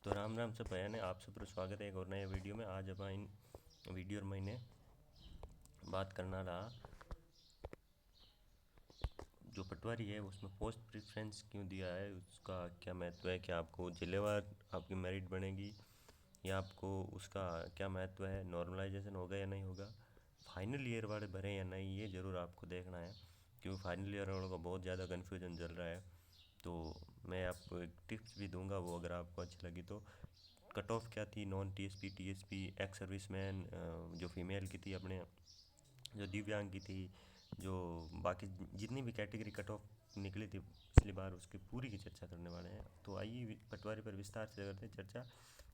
तो राम राम सब भैया ने आप सब स्वागत है एक और नए वीडियो में। आज अब इन वीडियो में मैंने बात करना रहा जो पटवारी है उसमें पोस्ट प्रेफरेंस क्यों दिया है, उसका क्या महत्व है, क्या आपको जिलेवार आपकी मेरिट बनेगी या आपको उसका क्या महत्व है, नॉर्मलाइजेशन होगा या नहीं होगा, फाइनल ईयर वाले भरें या नहीं, ये ज़रूर आपको देखना है क्योंकि फाइनल ईयर वालों का बहुत ज़्यादा कन्फ्यूजन चल रहा है। तो मैं आपको एक टिप्स भी दूंगा, वो अगर आपको अच्छी लगी तो। कट ऑफ क्या थी, non TSP TSP ex serviceman जो फीमेल की थी, अपने जो दिव्यांग की थी, जो बाकी जितनी भी कैटेगरी कट ऑफ निकली थी पिछली बार, उसकी पूरी की चर्चा करने वाले हैं। तो आइए पटवारी पर विस्तार से करते हैं चर्चा।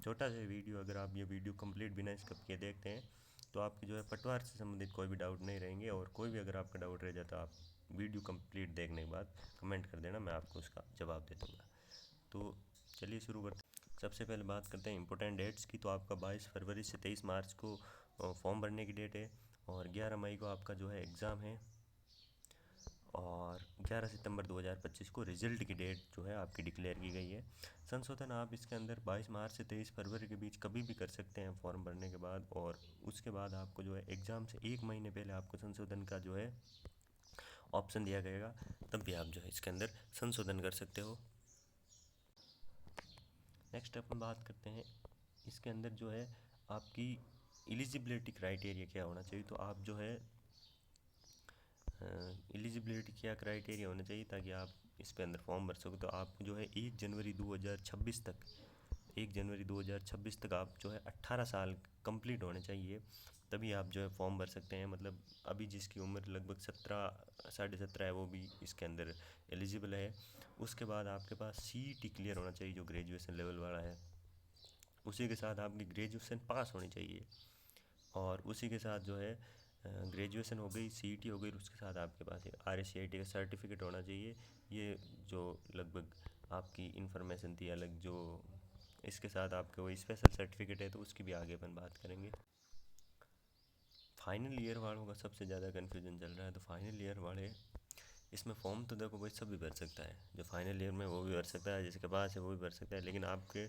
छोटा सा वीडियो, अगर आप ये वीडियो कंप्लीट बिना स्किप किए देखते हैं तो आपकी जो है पटवार से संबंधित कोई भी डाउट नहीं रहेंगे, और कोई भी अगर आपका डाउट रह जाता आप वीडियो कंप्लीट देखने के बाद कमेंट कर देना, मैं आपको उसका जवाब दे दूँगा। तो चलिए शुरू करते हैं। सबसे पहले बात करते हैं इंपॉर्टेंट डेट्स की। तो आपका 22 फरवरी से 23 मार्च को फॉर्म भरने की डेट है, और 11 मई को आपका जो है एग्ज़ाम है, और 11 सितंबर 2025 को रिजल्ट की डेट जो है आपकी डिक्लेयर की गई है। संशोधन आप इसके अंदर 22 मार्च से 23 फरवरी के बीच कभी भी कर सकते हैं फॉर्म भरने के बाद, और उसके बाद आपको जो है एग्ज़ाम से एक महीने पहले आपको संशोधन का जो है ऑप्शन दिया गएगा, तब भी आप जो है इसके अंदर संशोधन कर सकते हो। नेक्स्ट अपन बात करते हैं इसके अंदर जो है आपकी एलिजिबिलिटी क्राइटेरिया क्या होना चाहिए। तो आप जो है एलिजिबिलिटी क्या क्राइटेरिया होना चाहिए ताकि आप इस पे अंदर फॉर्म भर सको। तो आप जो है 1 जनवरी 2026 तक आप जो है 18 साल कंप्लीट होने चाहिए, तभी आप जो है फॉर्म भर सकते हैं। मतलब अभी जिसकी उम्र लगभग 17 साढ़े 17 है वो भी इसके अंदर एलिजिबल है। उसके बाद आपके पास सीईटी क्लियर होना चाहिए जो ग्रेजुएशन लेवल वाला है, उसी के साथ आपकी ग्रेजुएशन पास होनी चाहिए, और उसी के साथ जो है ग्रेजुएशन हो गई, सीईटी हो गई, उसके साथ आपके पास एक आरएससीआईटी का सर्टिफिकेट होना चाहिए। ये जो लगभग आपकी इन्फॉर्मेशन थी अलग, जो इसके साथ आपके वो स्पेशल सर्टिफिकेट है, तो उसकी भी आगे अपन बात करेंगे। फाइनल ईयर वालों का सबसे ज़्यादा कन्फ्यूजन चल रहा है। तो फाइनल ईयर वाले इसमें फॉर्म तो देखो भाई सब भी भर सकता है, जो फाइनल ईयर में वो भी भर सकता है, जिसके पास है वो भी भर सकता है, लेकिन आपके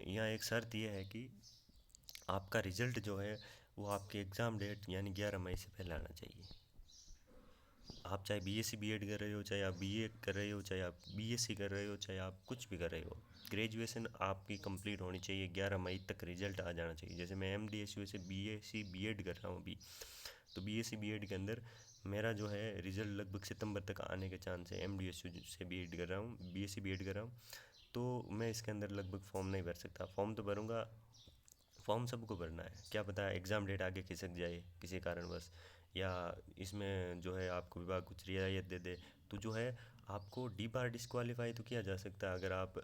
यहाँ एक शर्त यह है कि आपका रिजल्ट जो है वो आपके एग्ज़ाम डेट यानी 11 मई से पहले आना चाहिए। आप चाहे बीएससी बीएड कर रहे हो, चाहे आप बीए कर रहे हो, चाहे आप बीएससी कर रहे हो, चाहे आप कुछ भी कर रहे हो, ग्रेजुएशन आपकी कंप्लीट होनी चाहिए। 11 मई तक रिजल्ट आ जाना चाहिए। जैसे मैं एमडीएसयू से बीएससी बीएड कर रहा हूँ अभी, तो बीएससी बीएड के अंदर मेरा जो है रिजल्ट लगभग सितंबर तक आने के चांस है। एमडीएसयू से बीएड कर रहा हूँ, बीएससी बीएड कर रहा हूँ, तो मैं इसके अंदर लगभग फॉर्म नहीं भर सकता। फॉर्म तो भरूँगा, फॉर्म सबको भरना है, क्या पता एग्ज़ाम डेट आगे खिसक जाए किसी कारणवश, या इसमें जो है आपको विभाग कुछ रियायत दे दे, तो जो है आपको डी बार डिस्क्वालीफाई तो किया जा सकता है अगर आप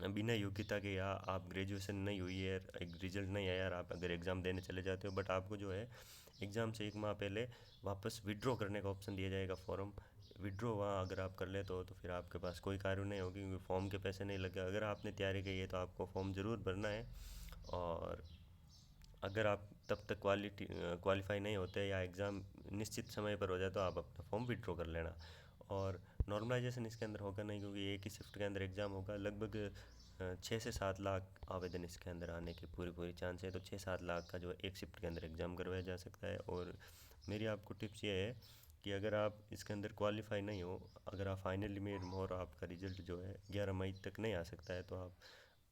बिना योग्यता के, या आप ग्रेजुएशन नहीं हुई है, एक रिजल्ट नहीं आया और आप अगर एग्ज़ाम देने चले जाते हो, बट आपको जो है एग्ज़ाम से एक माह पहले वापस विड्रॉ करने का ऑप्शन दिया जाएगा। फॉर्म विड्रॉ वहाँ अगर आप कर लेते हो तो फिर आपके पास कोई कार्य नहीं होगी, क्योंकि फॉर्म के पैसे नहीं लगे। अगर आपने तैयारी की है तो आपको फॉर्म ज़रूर भरना है, और अगर आप तब तक क्वालिफाई नहीं होते या एग्ज़ाम निश्चित समय पर हो जाए तो आप अपना फॉर्म विड्रॉ कर लेना। और नॉर्मलाइजेशन इसके अंदर होगा नहीं, क्योंकि एक ही शिफ्ट के अंदर एग्ज़ाम होगा। लगभग 6 से 7 लाख आवेदन इसके अंदर आने के पूरी पूरी चांस है, तो 6-7 लाख का जो है एक शिफ्ट के अंदर एग्ज़ाम करवाया जा सकता है। और मेरी आपको टिप्स ये है कि अगर आप इसके अंदर क्वालिफाई नहीं हो, अगर आप फाइनली में हो और आपका रिजल्ट जो है 11 मई तक नहीं आ सकता है, तो आप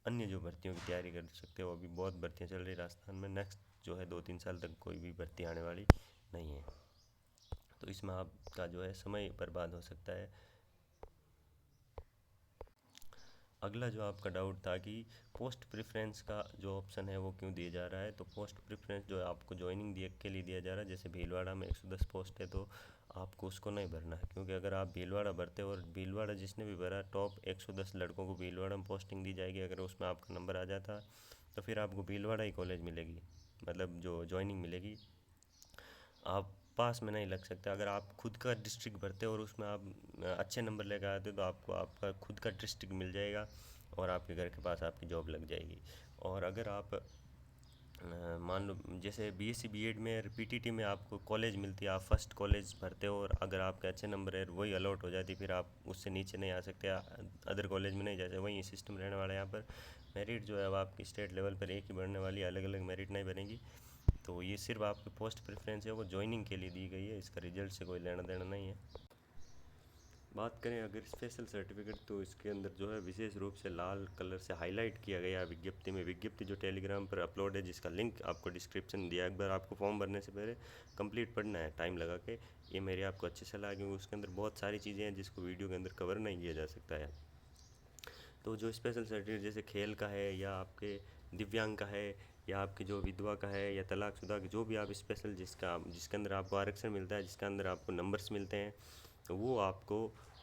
अन्य जो भर्तियों की तैयारी कर सकते हो। अभी बहुत भर्तियाँ चल रही राजस्थान में, नेक्स्ट जो है 2-3 साल तक कोई भी भर्ती आने वाली नहीं है, तो इसमें आपका जो है समय बर्बाद हो सकता है। अगला जो आपका डाउट था कि पोस्ट प्रेफरेंस का जो ऑप्शन है वो क्यों दिया जा रहा है। तो पोस्ट प्रेफरेंस जो है आपको ज्वाइनिंग दिए के लिए दिया जा रहा है। जैसे भीलवाड़ा में 110 पोस्ट है, तो आपको उसको नहीं भरना है, क्योंकि अगर आप भीलवाड़ा भरते हो और भीलवाड़ा जिसने भी भरा टॉप 110 लड़कों को भीलवाड़ा में पोस्टिंग दी जाएगी, अगर उसमें आपका नंबर आ जाता तो फिर आपको भीलवाड़ा ही कॉलेज मिलेगी, मतलब जो ज्वाइनिंग मिलेगी। आप पास में नहीं लग सकते। अगर आप खुद का डिस्ट्रिक्ट भरते हो और उसमें आप अच्छे नंबर लेकर आते हो तो आपको आपका खुद का डिस्ट्रिक्ट मिल जाएगा और आपके घर के पास आपकी जॉब लग जाएगी। और अगर आप मान लो जैसे बीएससी बीएड में पीटीटी में आपको कॉलेज मिलती है, आप फर्स्ट कॉलेज भरते हो और अगर आपके अच्छे नंबर है वही अलॉट हो जाती, फिर आप उससे नीचे नहीं आ सकते, अदर कॉलेज में नहीं जा सकते। वही सिस्टम रहने वाला है यहाँ पर। मेरिट जो है अब आपकी स्टेट लेवल पर एक ही बढ़ने वाली है, अलग अलग मेरिट नहीं बनेगी। तो ये सिर्फ आपकी पोस्ट प्रेफरेंस है, वो ज्वाइनिंग के लिए दी गई है, इसका रिजल्ट से कोई लेना देना नहीं है। बात करें अगर स्पेशल सर्टिफिकेट, तो इसके अंदर जो है विशेष रूप से लाल कलर से हाईलाइट किया गया है विज्ञप्ति में। विज्ञप्ति जो टेलीग्राम पर अपलोड है, जिसका लिंक आपको डिस्क्रिप्शन दिया है, एक बार आपको फॉर्म भरने से पहले कंप्लीट पढ़ना है टाइम लगा के। ये मेरी आपको अच्छी सलाह है, क्योंकि उसके अंदर बहुत सारी चीज़ें हैं जिसको वीडियो के अंदर कवर नहीं किया जा सकता है। तो जो स्पेशल सर्टिफिकेट जैसे खेल का है, या आपके दिव्यांग का है, या आपकी जो विधवा का है, या तलाकशुदा की, जो भी आप स्पेशल जिसके अंदर आपको आरक्षण मिलता है, जिसके अंदर आपको नंबर्स मिलते हैं, तो वो आपको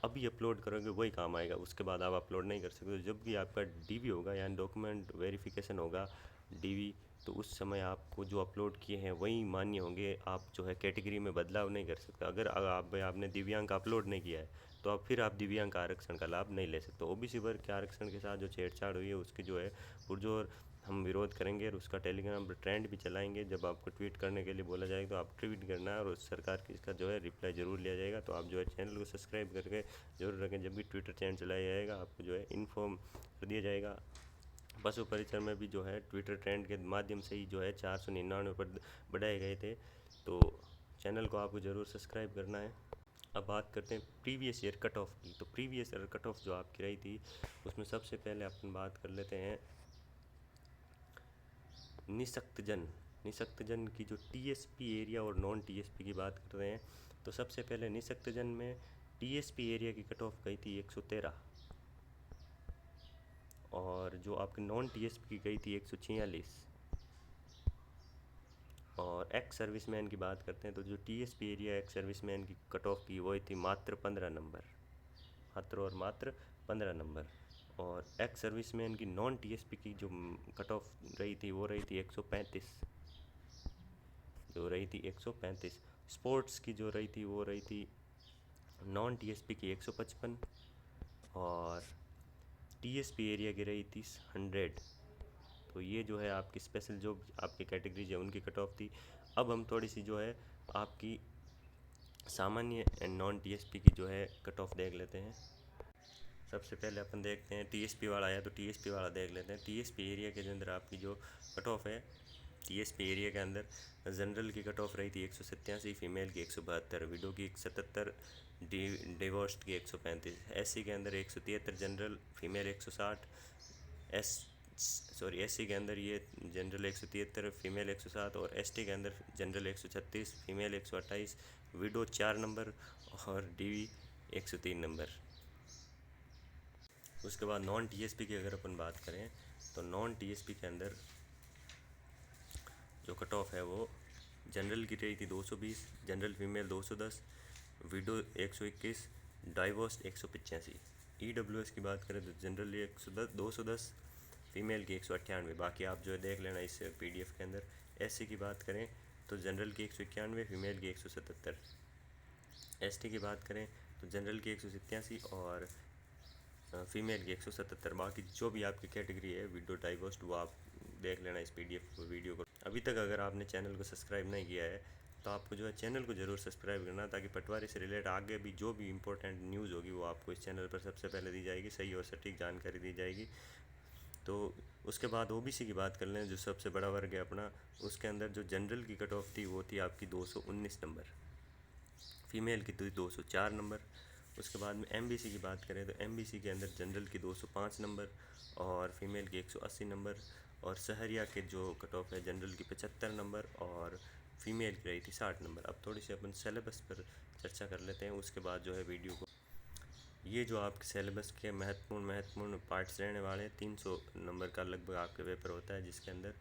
अभी अपलोड करोगे वही काम आएगा, उसके बाद आप अपलोड नहीं कर सकते। तो जब भी आपका डीवी होगा, यानी डॉक्यूमेंट वेरिफिकेशन होगा, डीवी, तो उस समय आपको जो अपलोड किए हैं वही मान्य होंगे। आप जो है कैटेगरी में बदलाव नहीं कर सकते। अगर आपने दिव्यांग का अपलोड नहीं किया है, तो अब फिर आप दिव्यांग का आरक्षण का लाभ नहीं ले सकते। ओबीसी वर्ग के आरक्षण के साथ जो छेड़छाड़ हुई है उसकी जो है पुरजोर हम विरोध करेंगे, और उसका टेलीग्राम पर ट्रेंड भी चलाएंगे। जब आपको ट्वीट करने के लिए बोला जाएगा तो आप ट्वीट करना है, और उस सरकार की इसका जो है रिप्लाई ज़रूर लिया जाएगा। तो आप जो है चैनल को सब्सक्राइब करके जरूर रखें, जब भी ट्विटर चैनल चलाया जाएगा आपको जो है इन्फॉर्म कर दिया जाएगा। पशु परिचर में भी जो है ट्विटर ट्रेंड के माध्यम से ही जो है 499 पर बढ़ाए गए थे। तो चैनल को आपको ज़रूर सब्सक्राइब करना है। अब बात करते हैं प्रीवियस ईयर कट ऑफ की। तो प्रीवियस ईयर कट ऑफ जो आपकी रही थी, उसमें सबसे पहले अपन बात कर लेते हैं निशक्तजन की। जो टीएसपी एरिया और नॉन टीएसपी की बात कर रहे हैं, तो सबसे पहले निशक्तजन में टीएसपी एरिया की कट ऑफ गई थी 113, और जो आपकी नॉन टीएसपी की गई थी 146। और एक्स सर्विसमैन की बात करते हैं, तो जो टीएसपी एरिया एक्स सर्विसमैन की कट ऑफ की वो थी मात्र 15 नंबर, मात्र 15 नंबर। और एक्स सर्विसमैन की नॉन टीएसपी की जो कट ऑफ रही थी वो रही थी 135, जो रही थी 135। स्पोर्ट्स की जो रही थी वो रही थी नॉन टीएसपी की 155, और टीएसपी एरिया की रही थी 100। तो ये जो है आपकी स्पेशल जो आपकी कैटेगरीज है उनकी कट ऑफ थी। अब हम थोड़ी सी जो है आपकी सामान्य एंड नॉन टीएसपी की जो है कट ऑफ देख लेते हैं। सबसे पहले अपन देखते हैं टीएसपी वाला आया, तो टीएसपी वाला देख लेते हैं। टीएसपी एरिया के अंदर आपकी जो कट ऑफ है, टीएसपी एरिया के अंदर जनरल की कट ऑफ रही थी 187, फीमेल की 172, विडो की 77, डिवोर्स्ड की 135। एससी के अंदर 173 जनरल, फीमेल 160। एससी के अंदर ये जनरल 173, फीमेल 107, और एसटी के अंदर जनरल 136, फीमेल 128, विडो 4 नंबर, और डीवी 103 नंबर। उसके बाद नॉन टीएसपी की अगर अपन बात करें, तो नॉन टीएसपी के अंदर जो कट ऑफ है वो जनरल की रही थी 220, general female 210, window 121, divorce 185। EWS की बात करें तो जनरल 110, 210, फीमेल की 198। बाकी आप जो है देख लेना इस पीडीएफ के अंदर। एससी की बात करें तो जनरल की 191, फीमेल की 177। एसटी की बात करें तो जनरल की 187 और फीमेल की 177। बाकी जो भी आपकी कैटेगरी है विडो डाइवोर्स्ड, वो आप देख लेना इस पीडीएफ वीडियो को। अभी तक अगर आपने चैनल को सब्सक्राइब नहीं किया है, तो आपको जो है चैनल को ज़रूर सब्सक्राइब करना, ताकि पटवारी से रिलेटेड आगे भी जो भी इंपॉर्टेंट न्यूज़ होगी वो आपको इस चैनल पर सबसे पहले दी जाएगी, सही और सटीक जानकारी दी जाएगी। तो उसके बाद ओबीसी की बात कर लें, जो सबसे बड़ा वर्ग है अपना, उसके अंदर जो जनरल की कट ऑफ थी वो थी आपकी 219 नंबर, फीमेल की थी 204 नंबर। उसके बाद में एमबीसी की बात करें तो एमबीसी के अंदर जनरल की 205 नंबर और फीमेल की 180 नंबर। और सहरिया के जो कट ऑफ है जनरल की 75 नंबर और फीमेल की रही थी 60 नंबर। अब थोड़ी सी अपन सिलेबस पर चर्चा कर लेते हैं, उसके बाद जो है वीडियो को। ये जो आपके सिलेबस के महत्वपूर्ण पार्ट्स रहने वाले हैं, 300 नंबर का लगभग आपके पेपर होता है, जिसके अंदर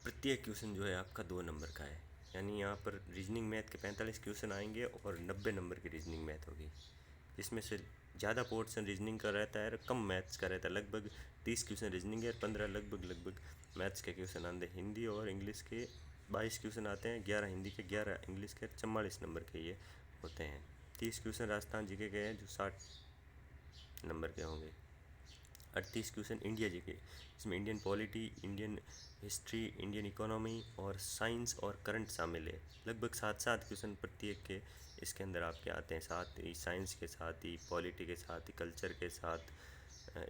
प्रत्येक क्वेश्चन जो है आपका 2 नंबर का है। यानी यहाँ पर रीजनिंग मैथ के 45 क्वेश्चन आएंगे और 90 नंबर की रीजनिंग मैथ होगी, जिसमें से ज़्यादा पोर्शन रीजनिंग का रहता है और कम मैथ्स का रहता है। लगभग 30 क्वेश्चन रीजनिंग है, 15 लगभग मैथ्स के क्वेश्चन आते हैं। हिंदी और इंग्लिश के 22 क्वेश्चन आते हैं, 11 हिंदी के, 11 इंग्लिश के, 44 नंबर के ये होते हैं। 30 क्वेश्चन राजस्थान जीके के हैं जो 60 नंबर के होंगे। 38 क्वेश्चन इंडिया जीके, इसमें Indian polity, Indian history, Indian economy और साइंस और करंट शामिल है। लगभग 7-7 क्वेश्चन प्रत्येक के इसके अंदर आपके आते हैं, साथ ही साइंस के साथ ही पॉलिटी के साथ ही कल्चर के साथ।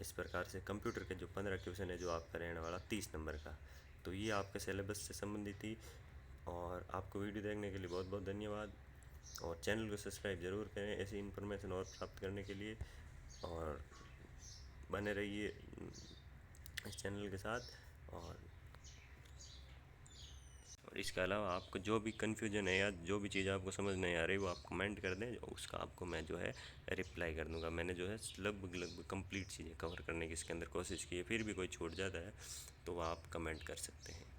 इस प्रकार से कंप्यूटर के जो 15 क्वेश्चन है जो आपका रहने वाला 30 नंबर का। तो ये आपके सिलेबस से संबंधित थी, और आपको वीडियो देखने के लिए बहुत बहुत धन्यवाद। और चैनल को सब्सक्राइब ज़रूर करें ऐसी इन्फॉर्मेशन और प्राप्त करने के लिए, और बने रहिए इस चैनल के साथ। और इसके अलावा आपको जो भी कन्फ्यूजन है या जो भी चीज़ आपको समझ नहीं आ रही वो आप कमेंट कर दें, उसका आपको मैं जो है रिप्लाई कर दूंगा। मैंने जो है लगभग कंप्लीट चीज़ें कवर करने की इसके अंदर कोशिश की है, फिर भी कोई छूट जाता है तो वह आप कमेंट कर सकते हैं।